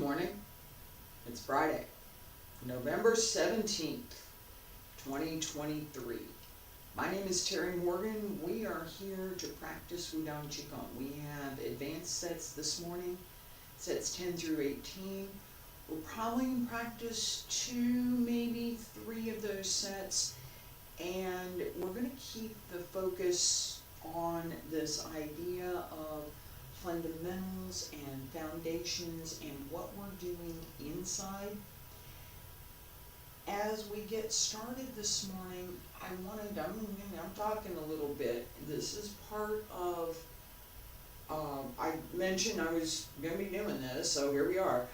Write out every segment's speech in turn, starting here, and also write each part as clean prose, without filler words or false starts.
morning. It's Friday, November 17th, 2023. My name is Terry Morgan. We are here to practice Wudang Qigong. We have advanced sets this morning, sets 10 through 18. We'll probably practice 2, maybe 3 of those sets, and we're going to keep the focus on this idea of fundamentals and foundations and what we're doing inside. As we get started this morning, I'm talking a little bit. This is part of, I mentioned I was going to be doing this, so here we are.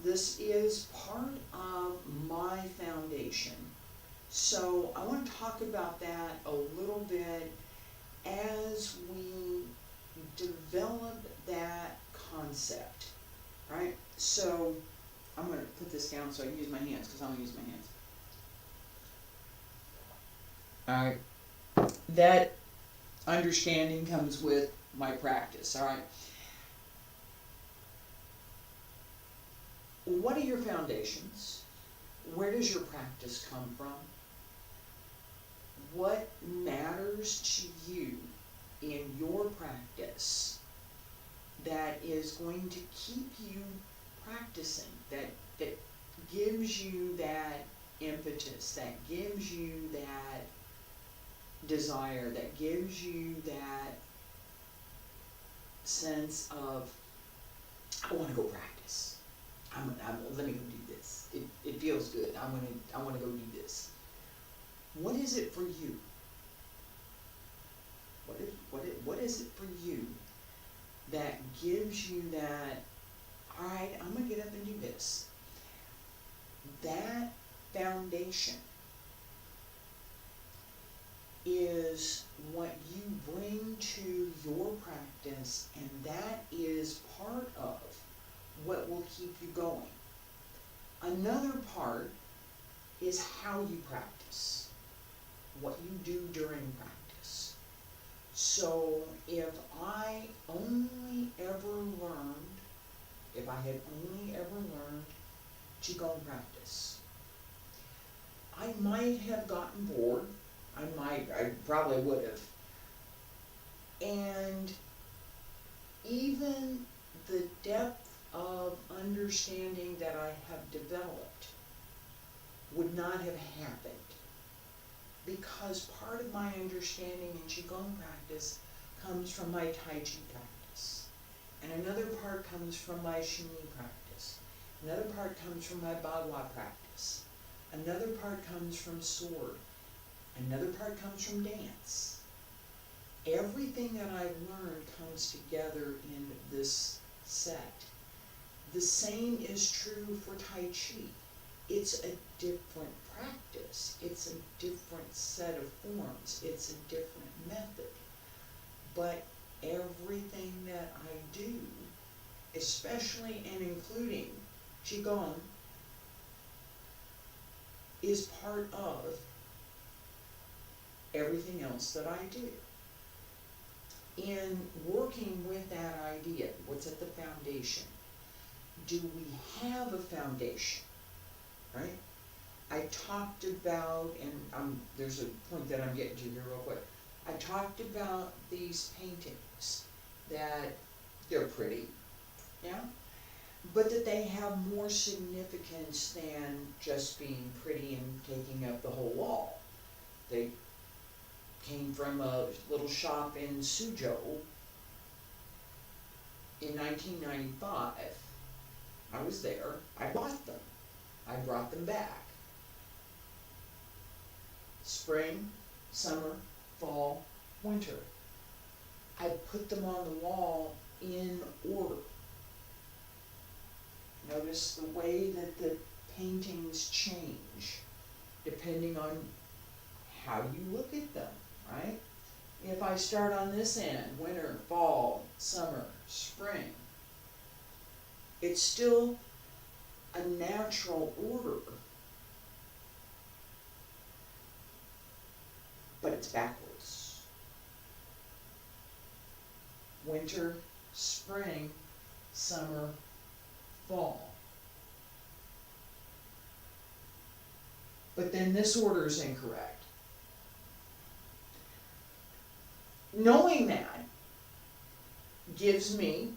This is part of my foundation. So I want to talk about that a little bit as we develop that concept, right? So I'm going to put this down so I can use my hands, because I'm going to use my hands. Alright, that understanding comes with my practice, alright? What are your foundations? Where does your practice come from? What matters to you in your practice that is going to keep you practicing, that gives you that impetus, that gives you that desire, that gives you that sense of, I want to go practice. Let me go do this. It feels good. I want to go do this. What is it for you? What is it for you that gives you that, all right, I'm going to get up and do this? That foundation is what you bring to your practice, and that is part of what will keep you going. Another part is how you practice, what you do during practice. So if I only ever learned, if I had only ever learned Qigong practice, I might have gotten bored. I probably would have. And even the depth of understanding that I have developed would not have happened, because part of my understanding in Qigong practice comes from my Tai Chi practice, and another part comes from my Shini practice, another part comes from my Bagua practice, another part comes from sword, another part comes from dance. Everything that I've learned comes together in this set. The same is true for Tai Chi. It's a different practice. It's a different set of forms. It's a different method. But everything that I do, especially and including Qigong, is part of everything else that I do. In working with that idea, what's at the foundation? Do we have a foundation? Right? I talked about, and there's a point that I'm getting to here real quick. I talked about these paintings, that they're pretty, yeah, but that they have more significance than just being pretty and taking up the whole wall. They came from a little shop in Suzhou in 1995. I was there. I bought them. I brought them back. Spring, summer, fall, winter. I put them on the wall in order. Notice the way that the paintings change depending on how you look at them, right? If I start on this end, winter, fall, summer, spring, it's still a natural order, but it's backwards. Winter, spring, summer, fall. But then this order is incorrect. Knowing that gives me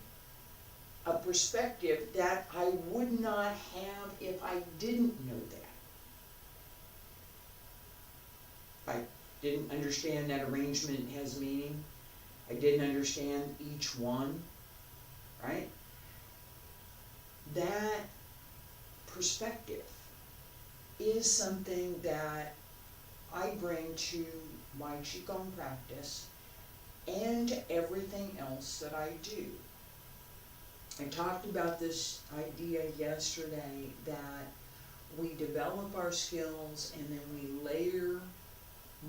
a perspective that I would not have if I didn't know that. I didn't understand that arrangement has meaning. I didn't understand each one, right? That perspective is something that I bring to my Qigong practice and everything else that I do. I talked about this idea yesterday that we develop our skills and then we layer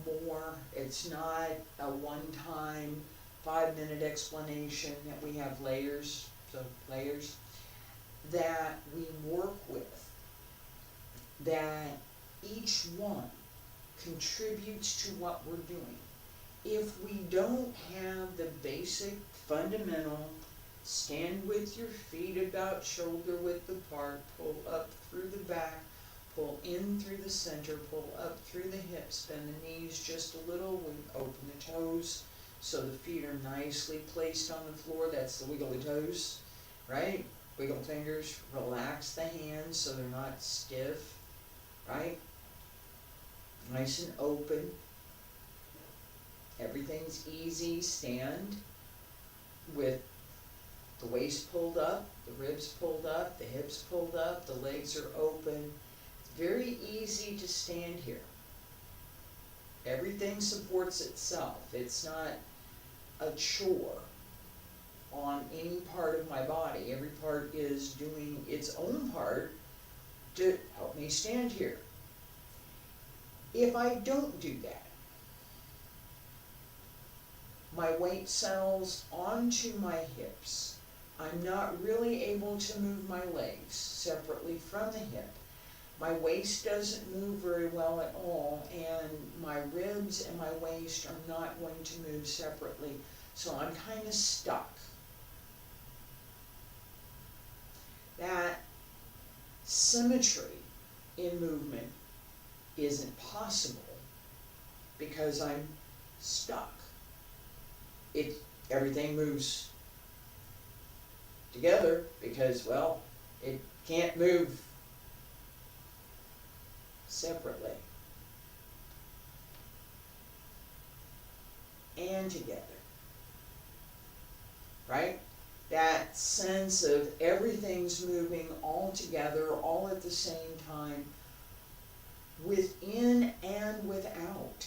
more. It's not a one-time 5-minute explanation, that we have layers, so layers that we work with, that each one contributes to what we're doing. If we don't have the basic fundamental stand with your feet about shoulder width apart, pull up through the back, pull in through the center, pull up through the hips, bend the knees just a little, we open the toes so the feet are nicely placed on the floor. That's the wiggly toes, right? Wiggle fingers, relax the hands so they're not stiff, right? Nice and open. Everything's easy. Stand with the waist pulled up, the ribs pulled up, the hips pulled up, the legs are open. It's very easy to stand here. Everything supports itself. It's not a chore on any part of my body. Every part is doing its own part to help me stand here. If I don't do that, my weight settles onto my hips. I'm not really able to move my legs separately from the hip. My waist doesn't move very well at all, and my ribs and my waist are not going to move separately, so I'm kind of stuck. That symmetry in movement isn't possible because I'm stuck. Everything moves together because, well, it can't move separately and together, right? That sense of everything's moving all together, all at the same time, within and without.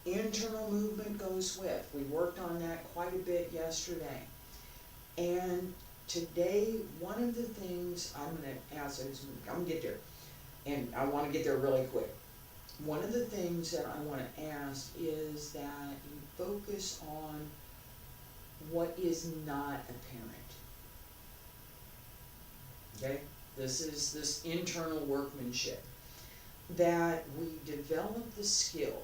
Internal movement goes with. We worked on that quite a bit yesterday. And today, one of the things I'm going to ask, I'm going to get there, and I want to get there really quick. One of the things that I want to ask is that you focus on what is not apparent. Okay? This is this internal workmanship. That we develop the skill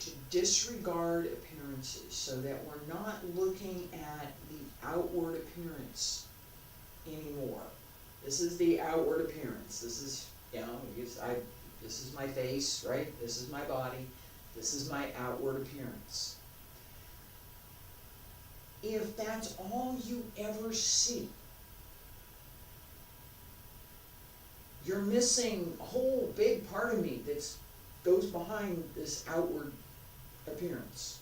to disregard appearances so that we're not looking at the outward appearance anymore. This is the outward appearance. This is, this is my face, right? This is my body. This is my outward appearance. If that's all you ever see, you're missing a whole big part of me that goes behind this outward appearance.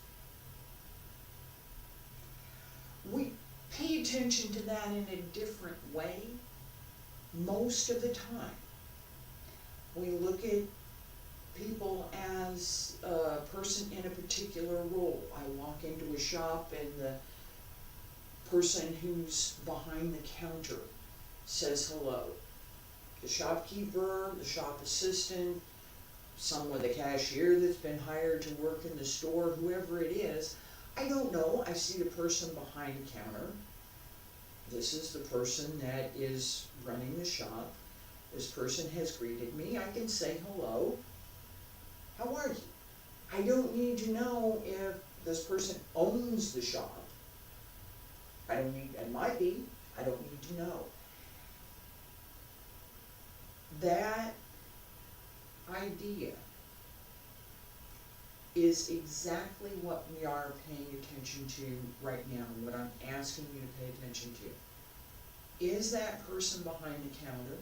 We pay attention to that in a different way most of the time. We look at people as a person in a particular role. I walk into a shop and the person who's behind the counter says hello. The shopkeeper, the shop assistant, someone, the cashier that's been hired to work in the store, whoever it is, I don't know. I see the person behind the counter. This is the person that is running the shop. This person has greeted me. I can say hello. How are you? I don't need to know if this person owns the shop. I don't need, it might be. I don't need to know. That idea is exactly what we are paying attention to right now, what I'm asking you to pay attention to. Is that person behind the counter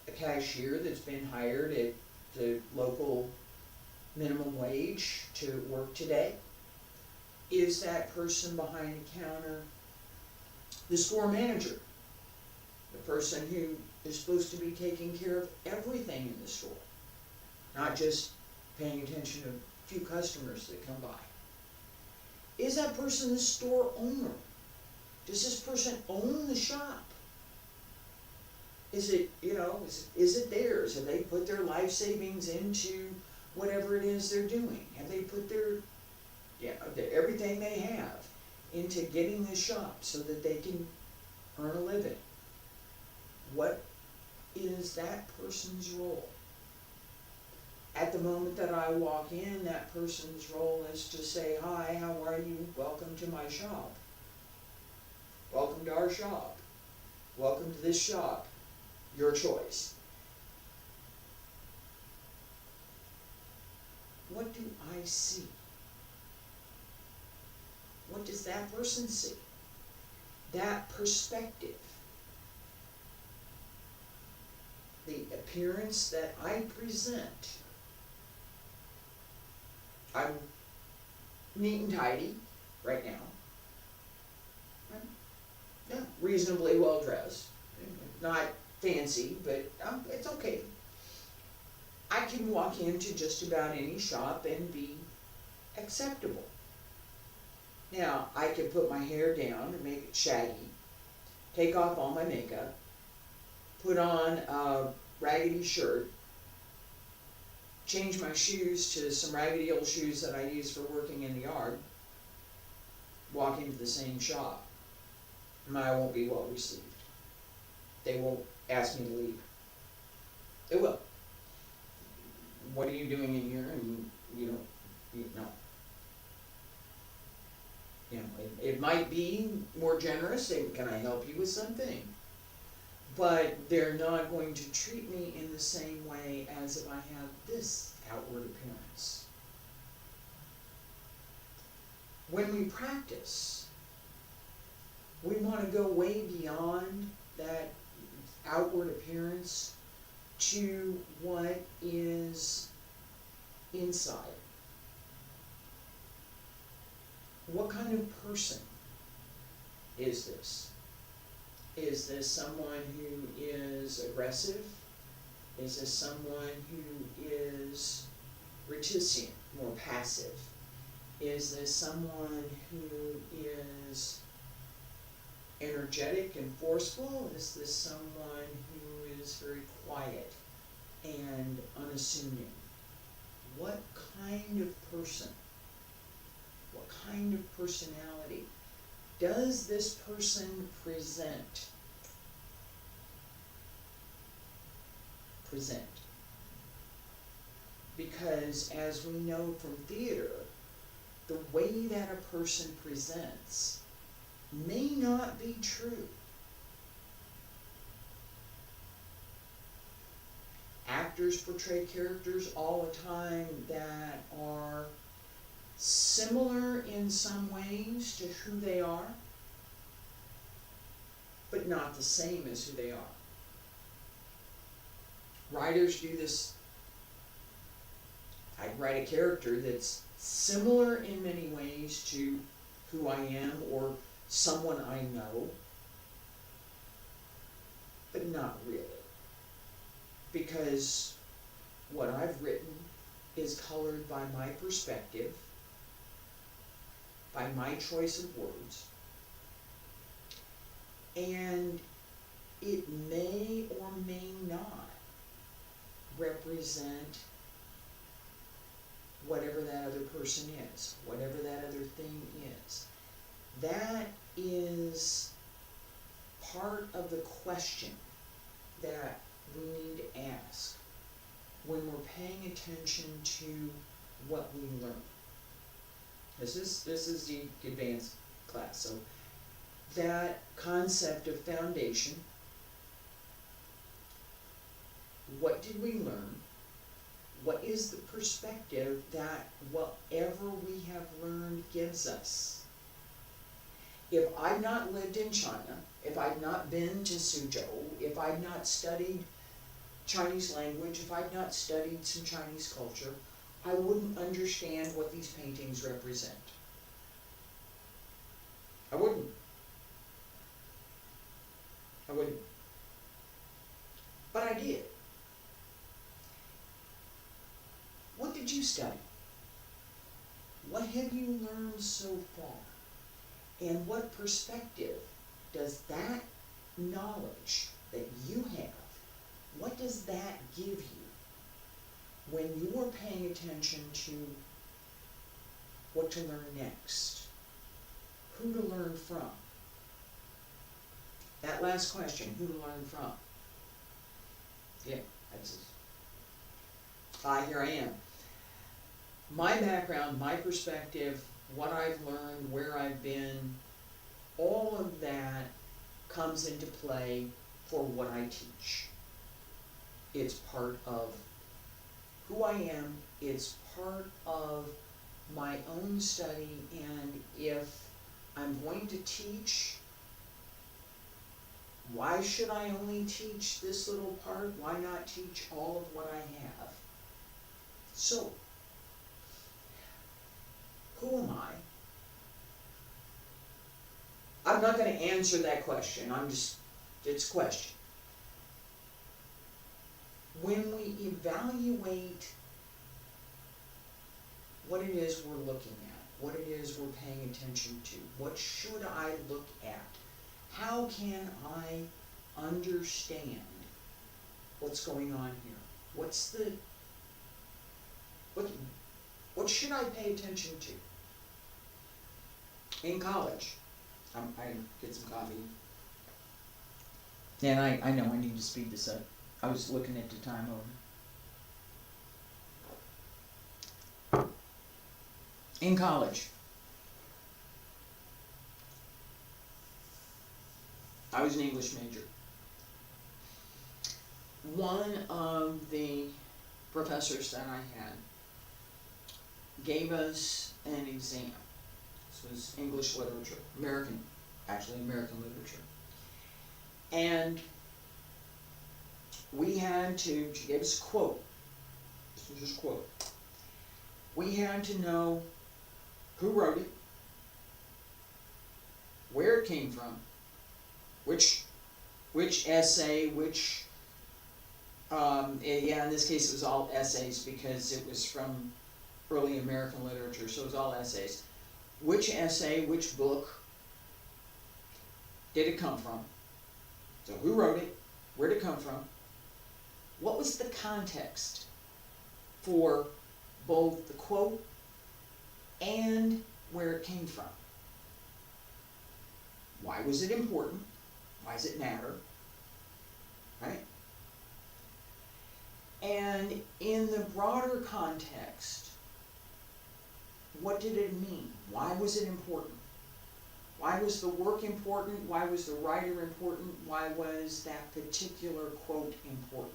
a cashier that's been hired at the local minimum wage to work today? Is that person behind the counter the store manager, the person who is supposed to be taking care of everything in the store, not just paying attention to a few customers that come by? Is that person the store owner? Does this person own the shop? Is it, is it theirs? Have they put their life savings into whatever it is they're doing? Have they put everything they have into getting this shop so that they can earn a living? What is that person's role? At the moment that I walk in, that person's role is to say, "Hi, how are you? Welcome to my shop. Welcome to our shop. Welcome to this shop. Your choice." What do I see? What does that person see? That perspective. The appearance that I present. I'm neat and tidy right now. I'm reasonably well dressed. Not fancy, but it's okay. I can walk into just about any shop and be acceptable. Now, I can put my hair down and make it shaggy, take off all my makeup, put on a raggedy shirt, change my shoes to some raggedy old shoes that I use for working in the yard, walk into the same shop, and I won't be well received. They won't ask me to leave. They will. What are you doing in here? And no. It might be more generous. Can I help you with something? But they're not going to treat me in the same way as if I have this outward appearance. When we practice, we want to go way beyond that outward appearance to what is inside. What kind of person is this? Is this someone who is aggressive? Is this someone who is reticent, more passive? Is this someone who is energetic and forceful? Is this someone who is very quiet and unassuming? What kind of person, what kind of personality does this person present? Because as we know from theater, the way that a person presents may not be true. Actors portray characters all the time that are similar in some ways to who they are, but not the same as who they are. Writers do this. I write a character that's similar in many ways to who I am or someone I know, but not really. Because what I've written is colored by my perspective, by my choice of words, and it may or may not represent whatever that other person is, whatever that other thing is. That is part of the question that we need to ask when we're paying attention to what we learn. This is the advanced class. So that concept of foundation. What did we learn? What is the perspective that whatever we have learned gives us? If I've not lived in China, if I've not been to Suzhou, if I've not studied Chinese language, if I've not studied some Chinese culture, I wouldn't understand what these paintings represent. I wouldn't. I wouldn't. But I did. What did you study? What have you learned so far? And what perspective does that knowledge that you have, what does that give you when you're paying attention to what to learn next? Who to learn from? That last question, who to learn from? Yeah, that's it. Here I am. My background, my perspective, what I've learned, where I've been, all of that comes into play for what I teach. It's part of who I am, it's part of my own study, and if I'm going to teach, why should I only teach this little part? Why not teach all of what I have? So, who am I? I'm not going to answer that question. It's a question. When we evaluate what it is we're looking at, what it is we're paying attention to, what should I look at? How can I understand what's going on here? What should I pay attention to? In college, I get some coffee. And I know I need to speed this up. I was looking at the time over. In college, I was an English major. One of the professors that I had gave us an exam. This was English literature, American literature. And we had to, she gave us a quote. This was just a quote. We had to know who wrote it, where it came from, which essay, in this case it was all essays because it was from early American literature, so it was all essays. Which essay, which book did it come from? So who wrote it? Where did it come from? What was the context for both the quote and where it came from? Why was it important? Why does it matter? Right? And in the broader context, what did it mean? Why was it important? Why was the work important? Why was the writer important? Why was that particular quote important?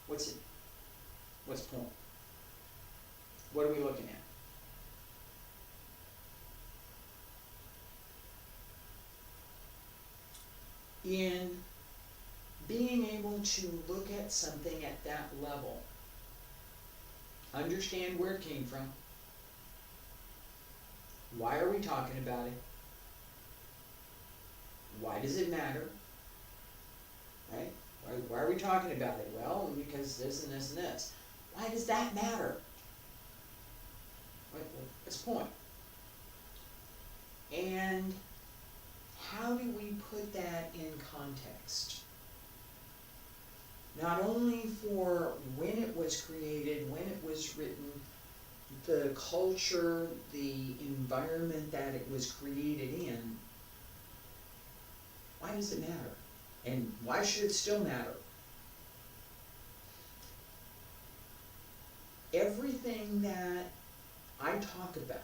What's the point? What are we looking at? In being able to look at something at that level, understand where it came from, why are we talking about it, why does it matter, right? Why are we talking about it? Well, because this and this and this. Why does that matter? What's the point? And how do we put that in context? Not only for when it was created, when it was written, the culture, the environment that it was created in. Why does it matter? And why should it still matter? Everything that I talk about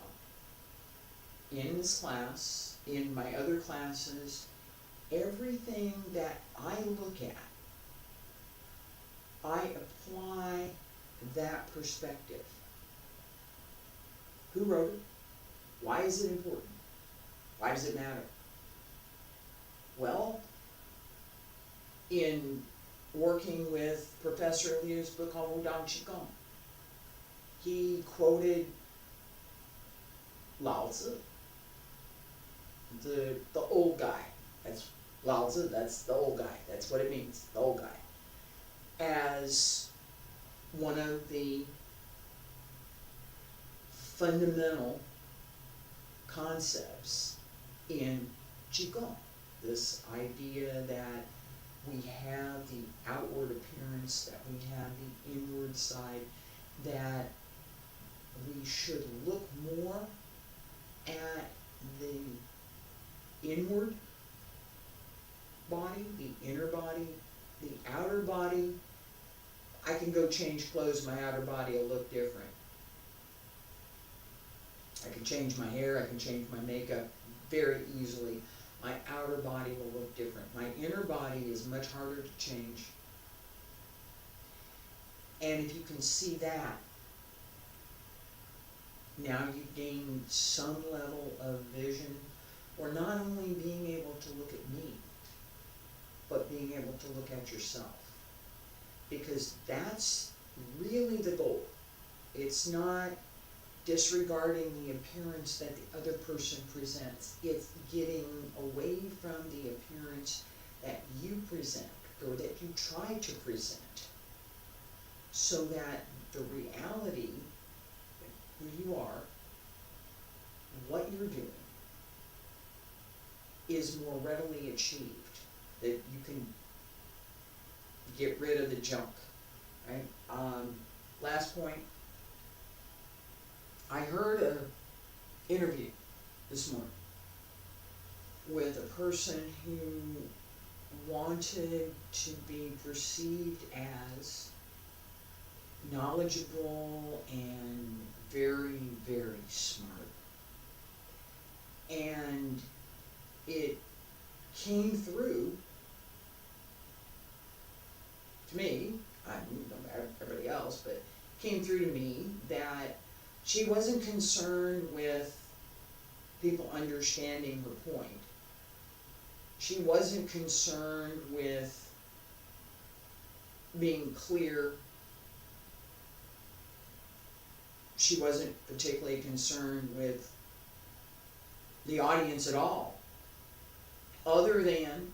in this class, in my other classes, everything that I look at, I apply that perspective. Who wrote it? Why is it important? Why does it matter? Well, in working with Professor Liu's book called Wudang Qigong, he quoted Lao Tzu, the old guy. That's Lao Tzu, that's the old guy. That's what it means, the old guy. As one of the fundamental concepts in Qigong. This idea that we have the outward appearance, that we have the inward side, that we should look more at the inward body, the inner body, the outer body. I can go change clothes, my outer body will look different. I can change my hair, I can change my makeup very easily. My outer body will look different. My inner body is much harder to change. And if you can see that, now you gain some level of vision, or not only being able to look at me, but being able to look at yourself. Because that's really the goal. It's not disregarding the appearance that the other person presents. It's getting away from the appearance that you present, or that you try to present, so that the reality, who you are, what you're doing, is more readily achieved, that you can get rid of the junk, right? Last point, I heard an interview this morning with a person who wanted to be perceived as knowledgeable and very, very smart. And it came through to me, I don't know everybody else, but came through to me that she wasn't concerned with people understanding her point. She wasn't concerned with being clear. She wasn't particularly concerned with the audience at all, other than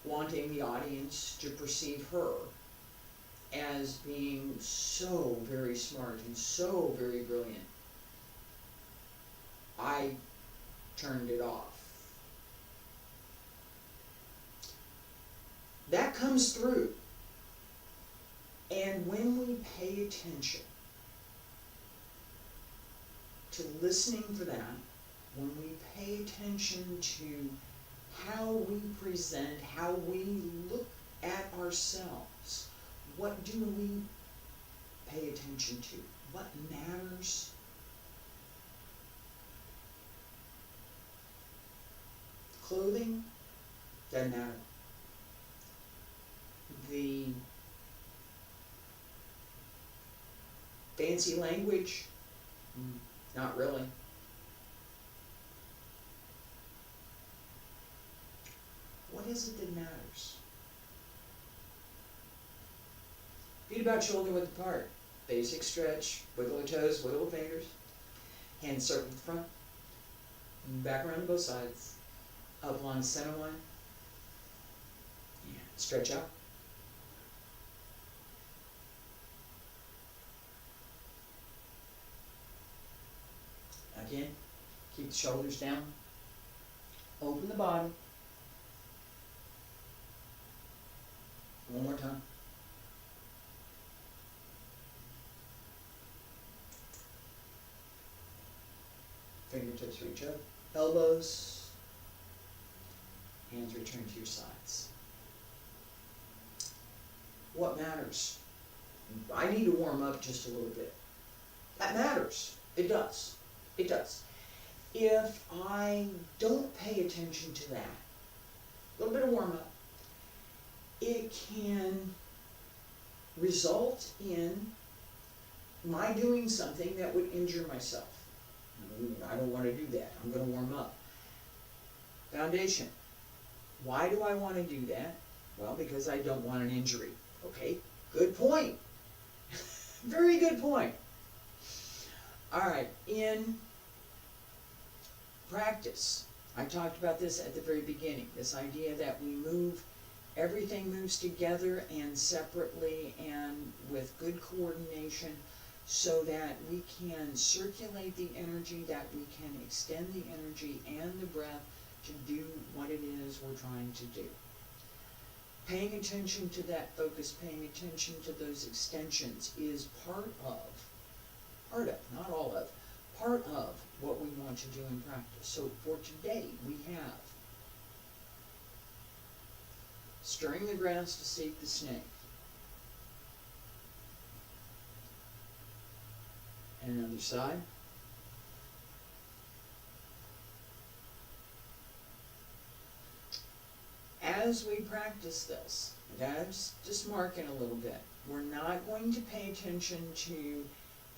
wanting the audience to perceive her as being so very smart and so very brilliant. I turned it off. That comes through. And when we pay attention to listening for that, when we pay attention to how we present, how we look at ourselves, what do we pay attention to? What matters? Clothing doesn't matter. The fancy language, not really. What is it that matters? Feet about shoulder width apart. Basic stretch. Wiggle the toes, wiggle the fingers. Hands circle the front. Back around to both sides. Up along the center line. And stretch out. Again, keep the shoulders down. Open the body. One more time. Fingertips reach up. Elbows. Hands return to your sides. What matters? I need to warm up just a little bit. That matters. It does. It does. if I don't pay attention to that, a little bit of warm-up, it can result in my doing something that would injure myself. I don't want to do that. I'm going to warm up. Foundation. Why do I want to do that? Well, because I don't want an injury. Okay, good point. Very good point. All right, in practice, I talked about this at the very beginning, this idea that we move, everything moves together and separately and with good coordination so that we can circulate the energy, that we can extend the energy and the breath to do what it is we're trying to do. Paying attention to that focus, paying attention to those extensions is part of, not all of, part of what we want to do in practice. So for today, we have stirring the grass to seek the snake. And another side. As we practice this, just marking a little bit, we're not going to pay attention to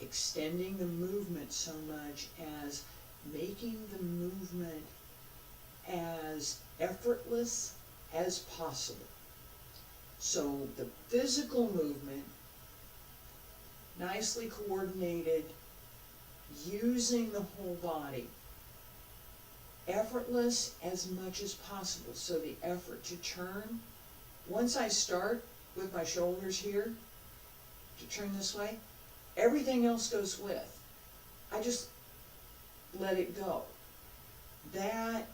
extending the movement so much as making the movement as effortless as possible. So the physical movement, nicely coordinated, using the whole body, effortless as much as possible. So the effort to turn, once I start with my shoulders here, to turn this way, everything else goes with. I just let it go. That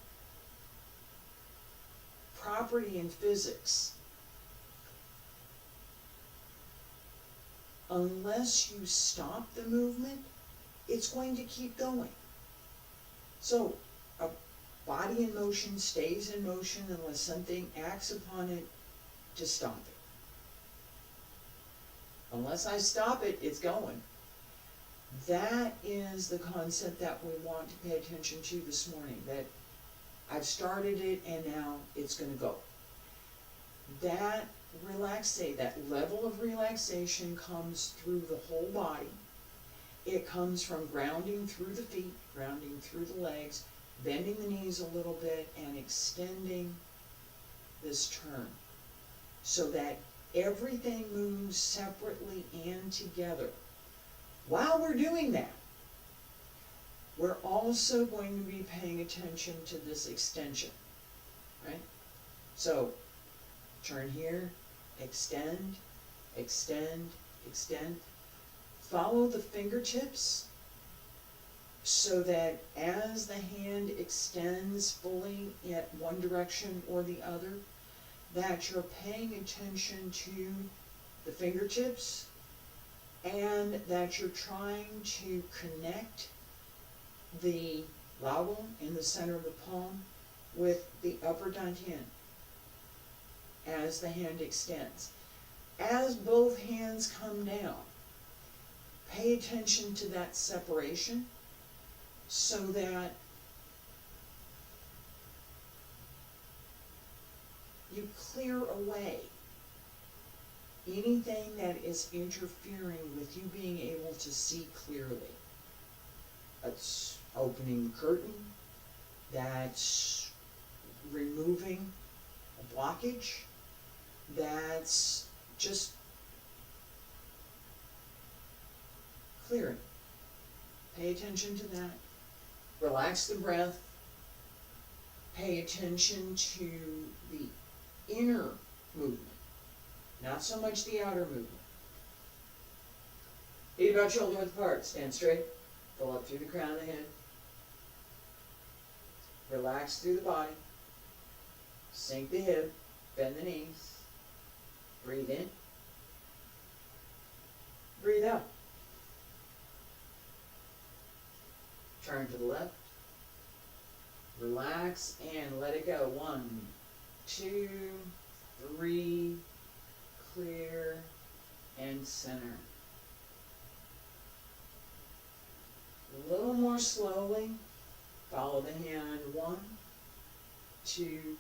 property in physics, unless you stop the movement, it's going to keep going. So a body in motion stays in motion unless something acts upon it to stop it. Unless I stop it, it's going. That is the concept that we want to pay attention to this morning, that I've started it and now it's going to go. That level of relaxation comes through the whole body. It comes from grounding through the feet, grounding through the legs, bending the knees a little bit, and extending this turn so that everything moves separately and together. While we're doing that, we're also going to be paying attention to this extension, right? So, turn here, extend, extend, extend. Follow the fingertips so that as the hand extends fully in one direction or the other, that you're paying attention to the fingertips and that you're trying to connect the laurel in the center of the palm with the upper dantian as the hand extends. As both hands come down, pay attention to that separation so that you clear away anything that is interfering with you being able to see clearly. That's opening the curtain, that's removing a blockage, that's just clearing. Pay attention to that. Relax the breath. Pay attention to the inner movement, not so much the outer movement. Feet about shoulder width apart. Stand straight. Pull up through the crown of the head. Relax through the body. Sink the hip. Bend the knees. Breathe in. Breathe out. Turn to the left. Relax and let it go. 1, 2, 3. Clear and center. A little more slowly. Follow the hand. 1, 2,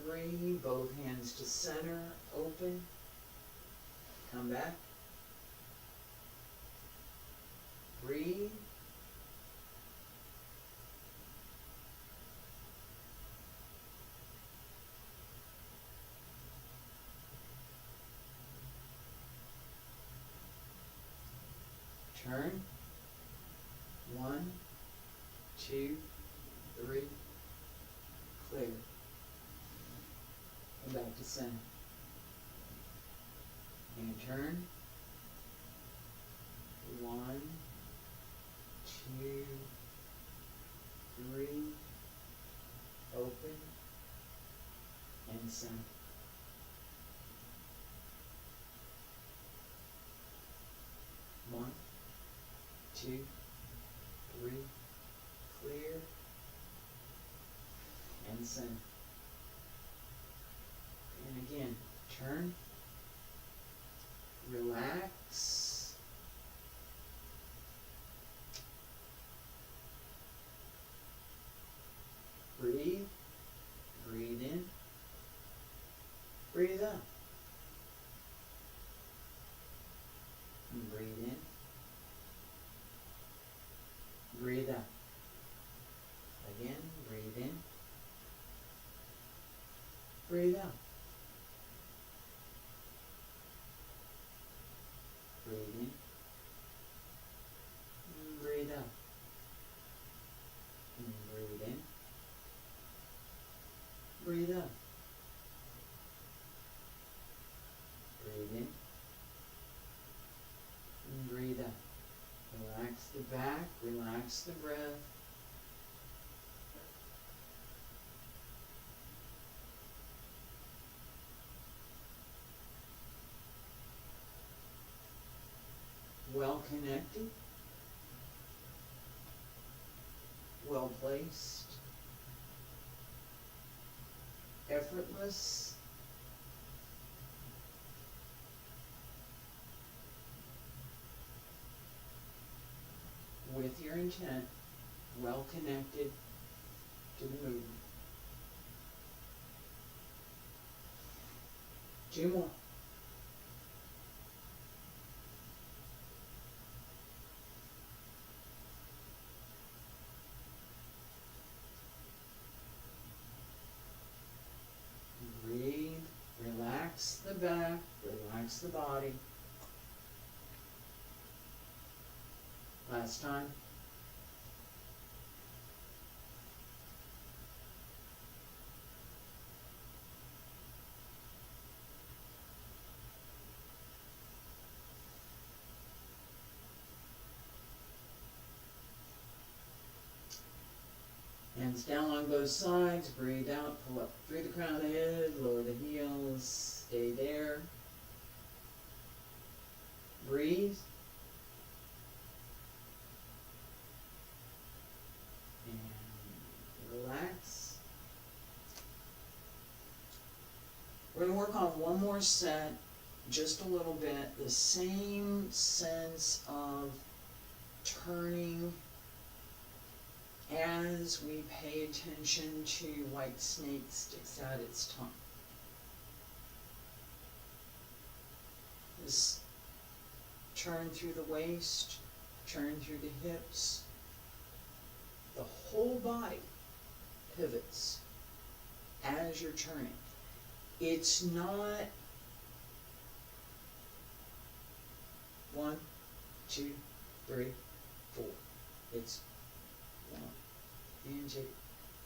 3. Both hands to center. Open. Come back. Breathe. Turn. 1, 2, 3. Clear. Come back to center. And turn. 1, 2, 3. Open. And center. One, 2, 3. Clear. And center. And again, turn. Relax. Breathe. Breathe in. Breathe out. And breathe in. Breathe out. Again, breathe in. Breathe out. Breathe in. And breathe out. And breathe in. Breathe out. Breathe in. And breathe out. Relax the back, relax the breath. Well connected, well placed, effortless, with your intent, well connected to the movement. 2 more. Breathe, relax the back, relax the body. Last time. Hands down on both sides, breathe out, pull up through the crown of the head, lower the heels, stay there. Breathe. And relax. We're going to work on one more set, just a little bit, the same sense of turning as we pay attention to white snake sticks out its tongue. This turn through the waist, turn through the hips. The whole body pivots as you're turning. It's not 1, 2, 3, 4. It's 1 and 2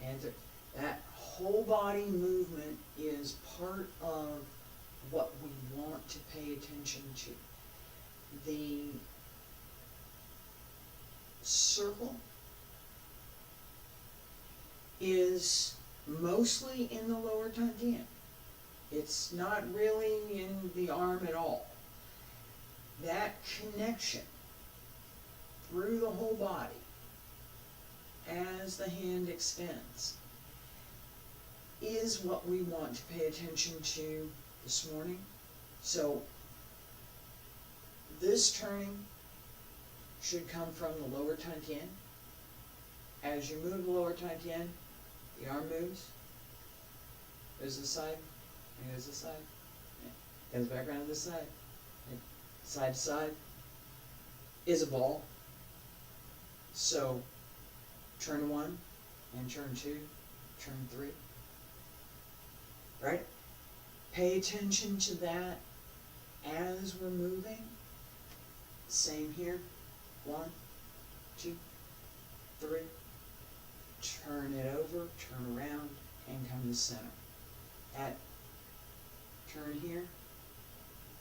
and 3. That whole body movement is part of what we want to pay attention to. The circle is mostly in the lower dantian. It's not really in the arm at all. That connection through the whole body as the hand extends is what we want to pay attention to this morning. So this turning should come from the lower dantian. As you move the lower Taijian, the arm moves, goes to the side, and goes to the side, goes back around to the side, side to side, is a ball. So, turn 1, and turn 2, turn 3, right? Pay attention to that as we're moving. Same here, 1, 2, 3, turn it over, turn around, and come to center. That turn here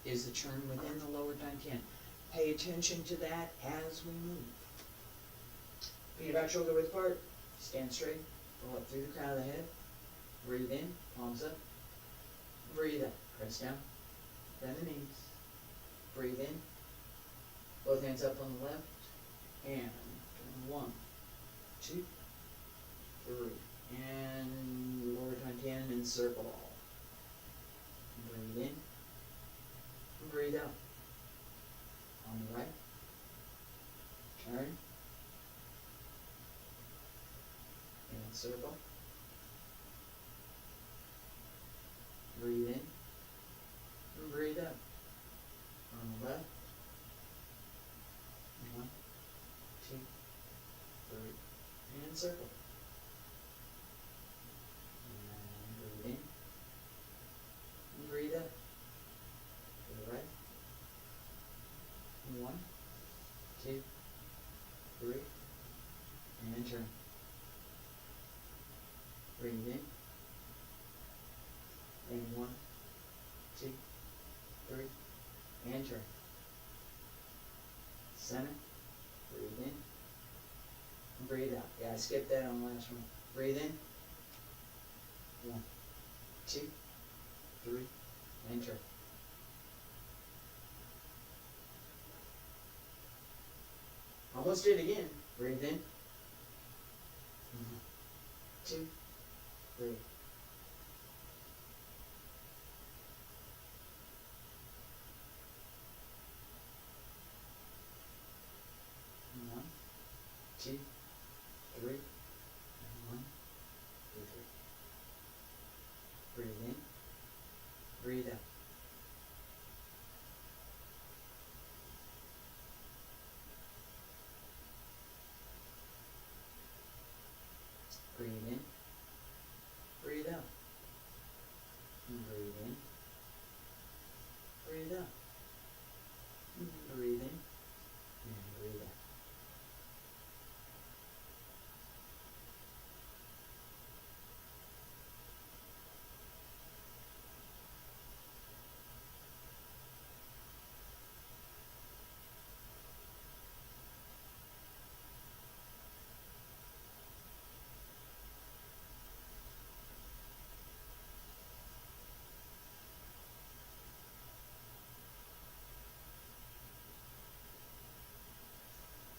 is the turn within the lower Dantian. Pay attention to that as we move. Feet back, shoulder width apart, stand straight, pull up through the crown of the head, breathe in, palms up, breathe out, press down, bend the knees, breathe in, both hands up on the left, and turn 1, 2, 3, and lower Dantian and circle all. Breathe in, breathe out. On the right, turn, and circle. Breathe in, and breathe out. On the left, 1, 2, 3, and circle. And breathe in, and breathe out. To the right. 1, 2, 3, and turn. Breathe in, and 1, 2, 3, and turn. Center, breathe in, and breathe out. Yeah, I skipped that on the last one. Breathe in, 1, 2, 3, and turn. Almost did it again. Breathe in. 1, 2, 3. 1, 2, 3. 1, 2, 3. Breathe in. Breathe out. Breathe in, breathe out. Breathe in, breathe out. Breathe in, and breathe out.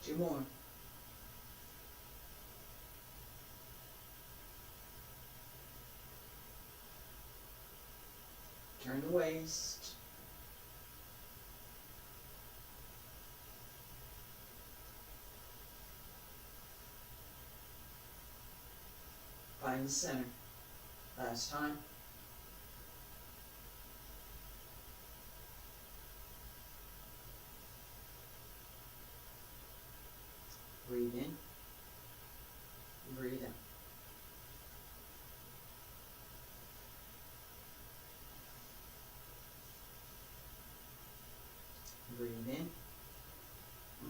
Two more. Turn the waist. Find the center. Last time. Breathe in, breathe out. Breathe in,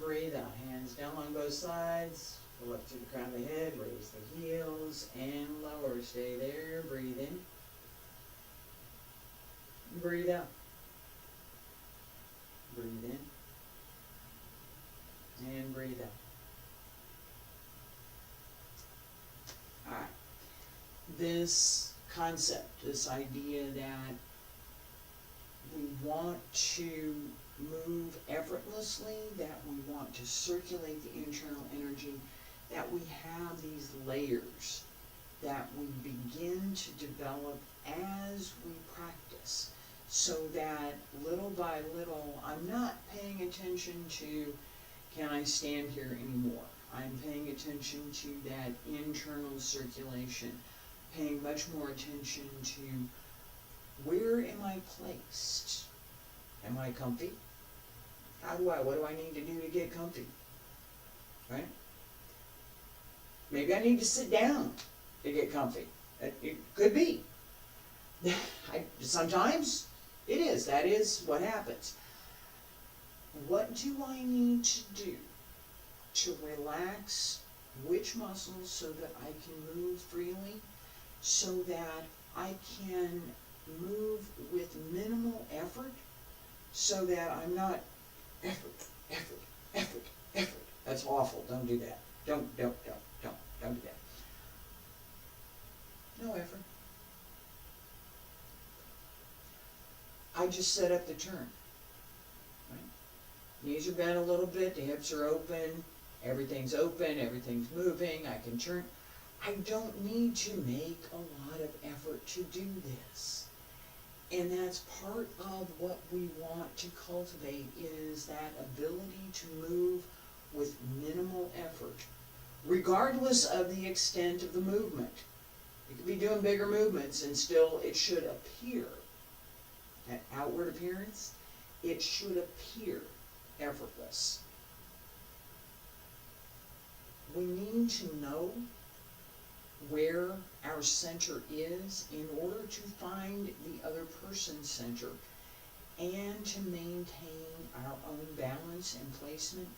breathe out. Hands down on both sides. Pull up to the crown of the head, raise the heels, and lower. Stay there. Breathe in, breathe out. Breathe in, and breathe out. Alright, this concept, this idea that we want to move effortlessly, that we want to circulate the internal energy, that we have these layers that we begin to develop as we practice, so that little by little, I'm not paying attention to, can I stand here anymore? I'm paying attention to that internal circulation, paying much more attention to where am I placed? Am I comfy? What do I need to do to get comfy? Right? Maybe I need to sit down to get comfy. It could be. Sometimes it is. That is what happens. What do I need to do to relax which muscles so that I can move freely, so that I can move with minimal effort, so that I'm not effort. That's awful. Don't do that. Don't do that. No effort. I just set up the turn. Right? Knees are bent a little bit, the hips are open, everything's moving, I can turn. I don't need to make a lot of effort to do this. And that's part of what we want to cultivate, is that ability to move with minimal effort, regardless of the extent of the movement. You could be doing bigger movements and still it should appear, that outward appearance, it should appear effortless. We need to know where our center is in order to find the other person's center and to maintain our own balance and placement.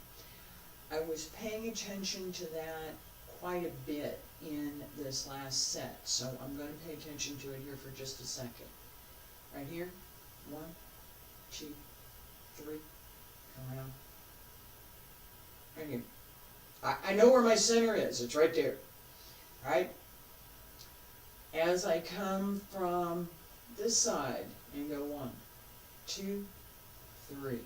I was paying attention to that quite a bit in this last set, so I'm going to pay attention to it here for just a second. Right here, 1, 2, 3, come around. Right here. I know where my center is, it's right there. Right? As I come from this side and go 1, 2, 3.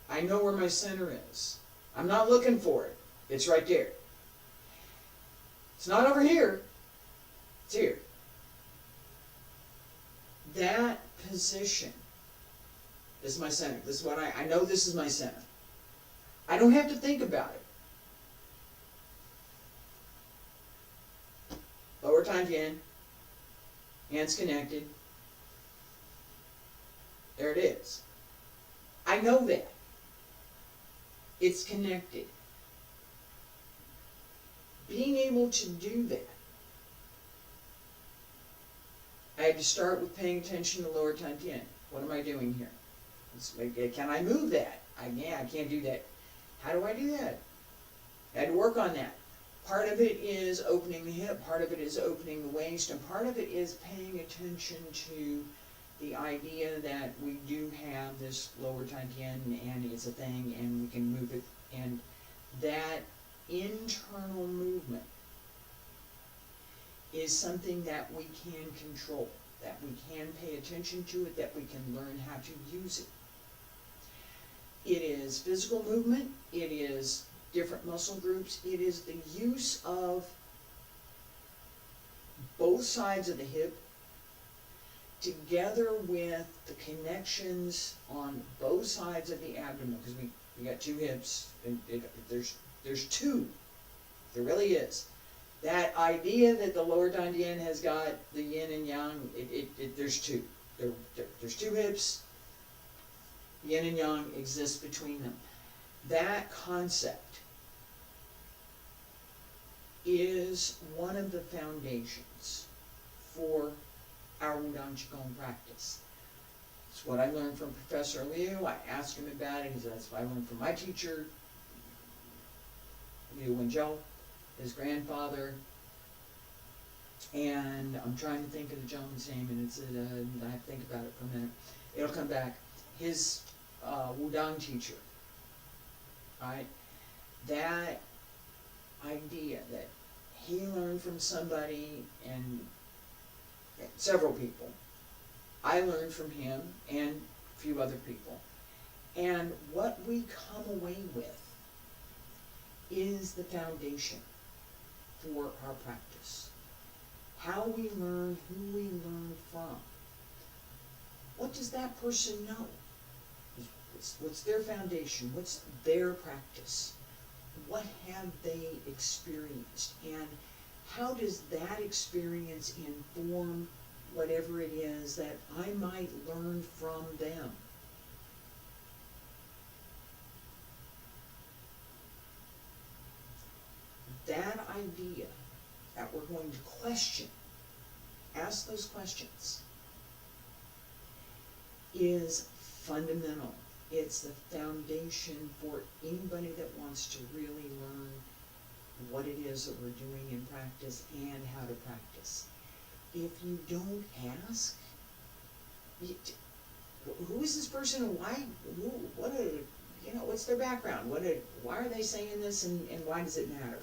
I know where my center is. I'm not looking for it. It's right there. It's not over here. It's here. That position is my center. This is what I know this is my center. I don't have to think about it. Lower times in, hands connected. There it is. I know that. It's connected. Being able to do that, I had to start with paying attention to lower Tantien. What am I doing here? Can I move that? I can't do that. How do I do that? I had to work on that. Part of it is opening the hip, part of it is opening the waist, and part of it is paying attention to the idea that we do have this lower Tantien and it's a thing and we can move it, and that internal movement is something that we can control, that we can pay attention to it, that we can learn how to use it. It is physical movement, it is different muscle groups, it is the use of both sides of the hip together with the connections on both sides of the abdomen, because we got two hips, and there's two, there really is. That idea that the lower Tantien has got the yin and yang, there's two. There's two hips, yin and yang exists between them. That concept is one of the foundations for our Wudang Qigong practice. It's what I learned from Professor Liu. I asked him about it. He said, that's what I learned from my teacher, Liu Wenzhou, his grandfather. And I'm trying to think of the gentleman's name, and I have to think about it for a minute. It'll come back. His Wudang teacher, right? That idea that he learned from somebody, and several people. I learned from him and a few other people. And what we come away with is the foundation for our practice. How we learn, who we learn from. What does that person know? What's their foundation? What's their practice? What have they experienced? And how does that experience inform whatever it is that I might learn from them? That idea that we're going to question, ask those questions, is fundamental. It's the foundation for anybody that wants to really learn what it is that we're doing in practice and how to practice. If you don't ask, who is this person and why, what's their background? Why are they saying this and why does it matter?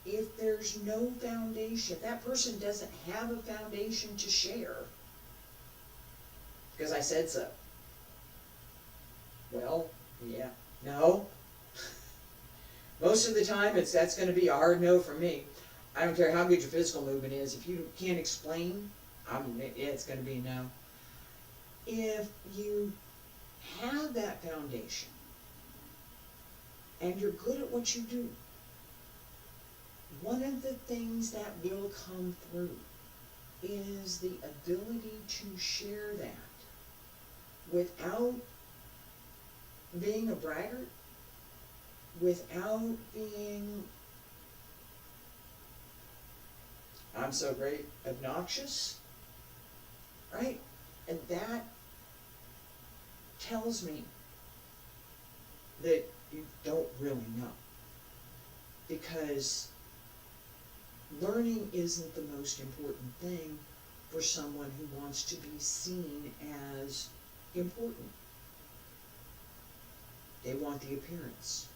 If there's no foundation, if that person doesn't have a foundation to share, because I said so. Well, yeah, no. Most of the time, that's going to be a hard no for me. I don't care how good your physical movement is. If you can't explain, it's going to be no. If you have that foundation and you're good at what you do, one of the things that will come through is the ability to share that without being a braggart, without being, I'm so great, obnoxious, right? And that tells me that you don't really know. Because learning isn't the most important thing for someone who wants to be seen as important. They want the appearance.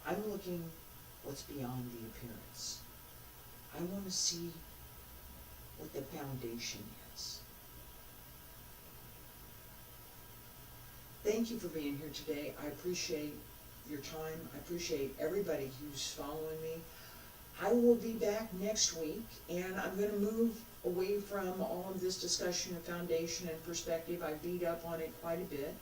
I'm looking what's beyond the appearance. I want to see what the foundation is. Thank you for being here today. I appreciate your time. I appreciate everybody who's following me. I will be back next week, and I'm going to move away from all of this discussion of foundation and perspective. I beat up on it quite a bit.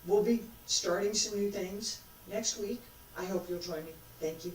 We'll be starting some new things next week. I hope you'll join me. Thank you.